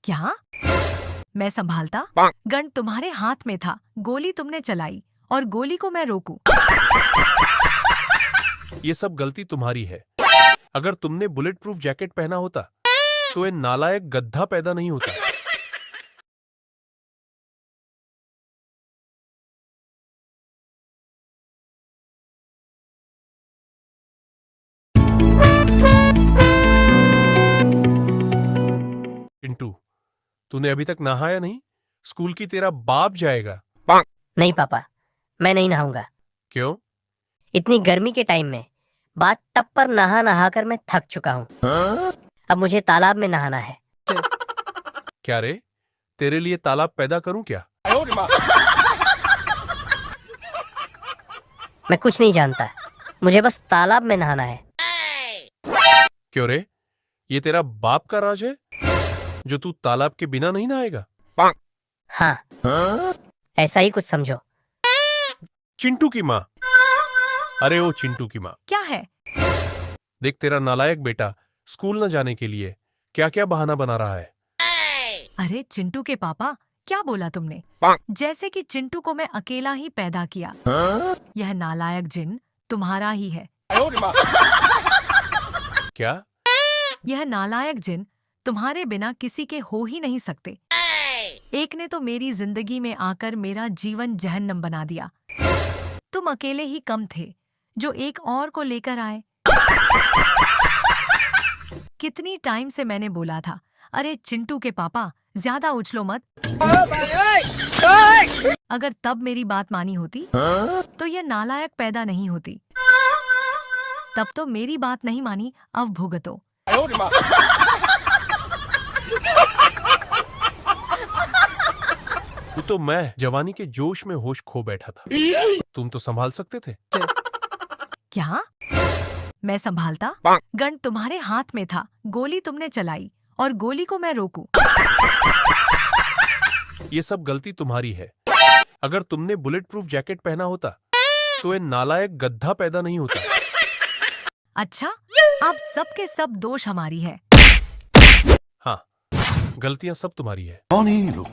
क्या? मैं संभालता? गन तुम्हारे हाथ में था, गोली तुमने चलाई और गोली को मैं रोकूं। ये सब गलती तुम्हारी है। अगर तुमने बुलेट प्रूफ जैकेट पहना होता तो ये नालायक गद्दा पैदा नहीं होता। चिंटू, तूने अभी तक नहाया नहीं? स्कूल की तेरा बाप जाएगा। नहीं पापा, मैं नहीं नहाऊंगा। क्यों? इतनी गर्मी के टाइम में बाथ टब पर नहा नहा कर मैं थक चुका हूँ। अब मुझे तालाब में नहाना है। क्या रे, तेरे लिए तालाब पैदा करूं क्या? मैं कुछ नहीं जानता, मुझे बस तालाब में नहाना है। क्यों रे, ये तेरा बाप का राज है जो तू तालाब के बिना नहीं नहाएगा? हाँ, ऐसा ही कुछ समझो। चिंटू की माँ। अरे ओ चिंटू की माँ, क्या है? देख तेरा नालायक बेटा स्कूल न जाने के लिए क्या क्या बहाना बना रहा है। अरे चिंटू के पापा, क्या बोला तुमने? जैसे कि चिंटू को मैं अकेला ही पैदा किया। यह नालायक जिन तुम्हारा ही है। क्या? यह नालायक जिन तुम्हारे बिना किसी के हो ही नहीं सकते। एक ने तो मेरी जिंदगी में आकर मेरा जीवन जहन्नम बना दिया। तुम अकेले ही कम थे जो एक और को लेकर आए। कितनी टाइम से मैंने बोला था, अरे चिंटू के पापा ज्यादा उछलो मत। अगर तब मेरी बात मानी होती तो यह नालायक पैदा नहीं होती। तब तो मेरी बात नहीं मानी, अब भुगतो। तू तो मैं जवानी के जोश में होश खो बैठा था। तुम तो संभाल सकते थे। क्या? मैं संभालता? गन तुम्हारे हाथ में था, गोली तुमने चलाई और गोली को मैं रोकूं। ये सब गलती तुम्हारी है। अगर तुमने बुलेट प्रूफ जैकेट पहना होता तो ये नालायक गद्दा पैदा नहीं होता। अच्छा, अब सबके सब दोष हमारी है। हाँ, गलतियां सब तुम्हारी है।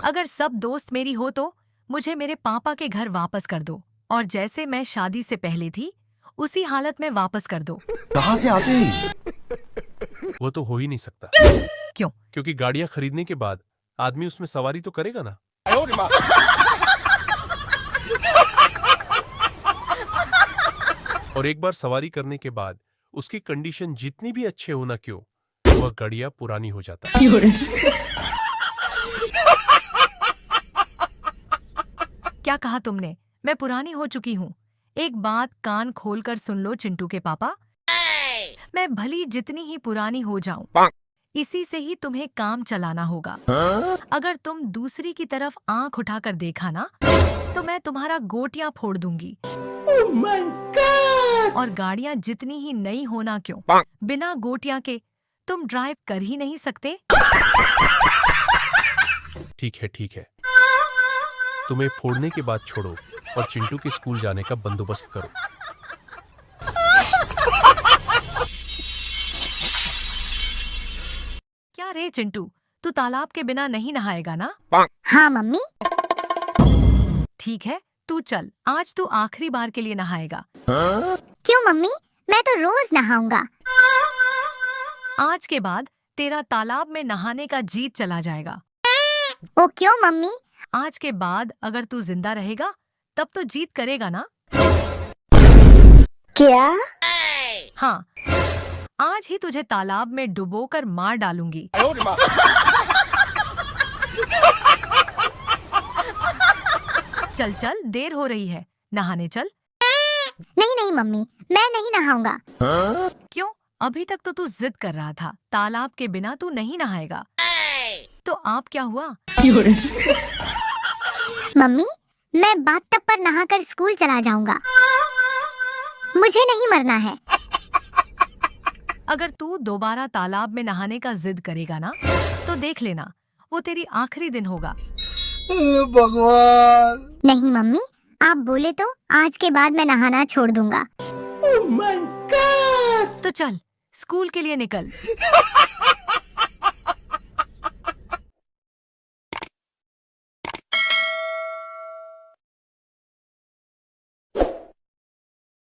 अगर सब दोस्त मेरी हो तो मुझे मेरे पापा के घर वापस कर दो और जैसे मैं शादी से पहले थी उसी हालत में वापस कर दो। कहाँ से आते हैं? वो तो हो ही नहीं सकता। क्यों? क्योंकि गाड़ियां खरीदने के बाद आदमी उसमें सवारी तो करेगा ना। और एक बार सवारी करने के बाद उसकी कंडीशन जितनी भी अच्छे होना क्यों, वह गाड़ियां पुरानी हो जाता है। क्या कहा तुमने? मैं पुरानी हो चुकी हूँ। एक बात कान खोलकर सुन लो चिंटू के पापा, मैं भली जितनी ही पुरानी हो जाऊं, इसी से ही तुम्हें काम चलाना होगा। अगर तुम दूसरी की तरफ आंख उठाकर देखा ना तो मैं तुम्हारा गोटियां फोड़ दूंगी। और गाड़ियां जितनी ही नई होना क्यों, बिना गोटियां के तुम ड्राइव कर ही नहीं सकते। ठीक है ठीक है, तुम्हें फोड़ने के बाद छोड़ो और चिंटू के स्कूल जाने का बंदोबस्त करो। क्या रे चिंटू, तू तालाब के बिना नहीं नहाएगा ना? हाँ मम्मी। ठीक है, तू चल, आज तू आखिरी बार के लिए नहाएगा। क्यों मम्मी? मैं तो रोज नहाऊंगा। आज के बाद तेरा तालाब में नहाने का जीत चला जाएगा। ओ क्यों मम्मी? आज के बाद अगर तू जिंदा रहेगा तब तो जीत करेगा ना? क्या? हाँ, आज ही तुझे तालाब में डुबोकर मार डालूंगी। चल चल, देर हो रही है, नहाने चल। नहीं नहीं मम्मी, मैं नहीं नहाऊंगा। क्यों? अभी तक तो तू जिद कर रहा था तालाब के बिना तू नहीं नहाएगा। तो आप क्या हुआ? मम्मी, मैं बाथटब पर नहाकर स्कूल चला जाऊंगा। मुझे नहीं मरना है। अगर तू दोबारा तालाब में नहाने का जिद करेगा ना तो देख लेना, वो तेरी आखिरी दिन होगा। भगवान। नहीं मम्मी, आप बोले तो आज के बाद मैं नहाना छोड़ दूंगा। तो चल, स्कूल के लिए निकल।